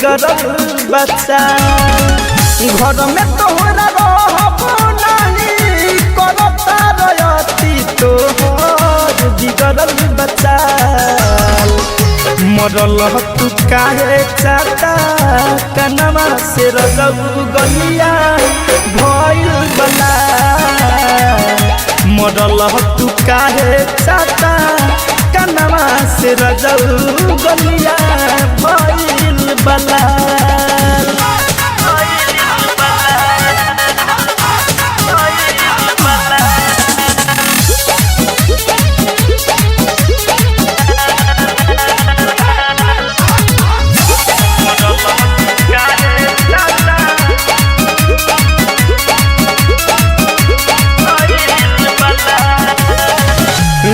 बिगड़ल बच्चा घर में तोहरा रहबो नहीं करता रयती तोहर बिगड़ल बच्चा मरल तू काहे चाहता कनमा से रजऊ गलिया भइल बला मरल तू काहे चाहता कनमा से रजऊ गलिया भइल बला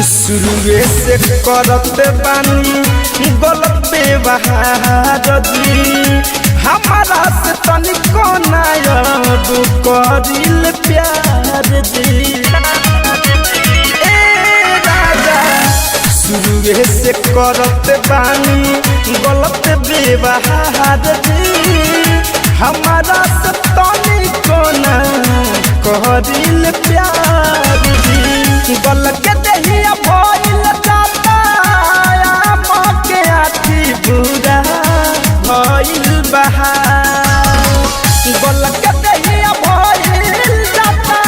शुरुए से करते बानी गलत व्यवहार जी हमारा से तनिको नायब करिल प्यार जी राजा शुरुए से करते बानी गलत व्यवहार जी हमारा से तनिको ना करिल प्यार जी गल के दहिया भइल जाता मके आठी बुरा भइल बहार गल के दहिया भइल जाता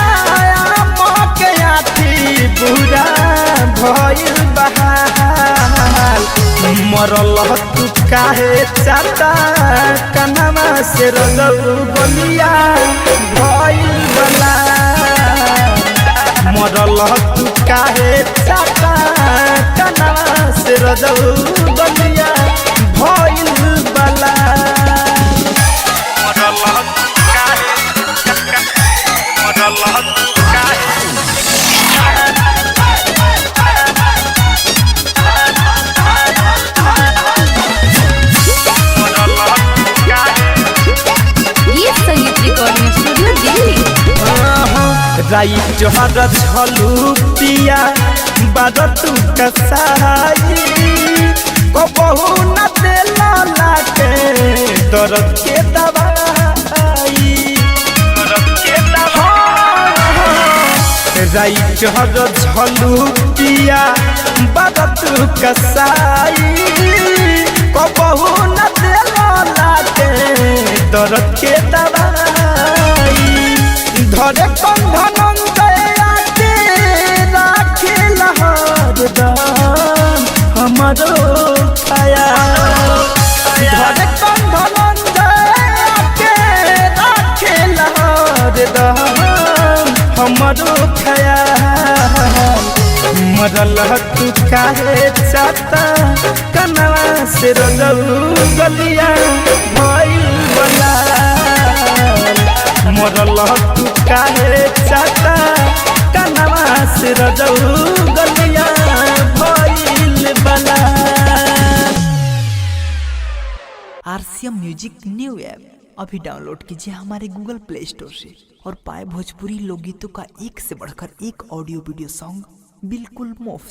मके आठी बुरा भइल बहार मरल तू काहे चाहता कनमा से रजऊ गलिया भइल बला मरल तू काहे चाहता कनमा से रजऊ गलिया भइल बला मरल तू काहे संगीत रिकॉर्डिंग स्टूडियो दिल्ली राइट हर झलू पिया बारतू कसाई को बहु न देला लाके दर्द के दवाई राइट हर झलू पिया बारतू कसाई को बहु न देला लाके दर्द के दवाई धरे कंधन आके राखे हरदम हमारो छाया धरे कंधन आके राखे हरदम हमारो छाया मरल तू काहे चाहता कनवा से रजऊ गलिया भइल बला मरल तू काहे चाहता कनवा से रजऊ गलिया भइल बला आरसीएम म्यूजिक न्यू ऐप अभी डाउनलोड कीजिए हमारे गूगल प्ले स्टोर से और पाए भोजपुरी लोकगीतों का एक से बढ़कर एक ऑडियो वीडियो सॉन्ग बिल्कुल मुफ्त।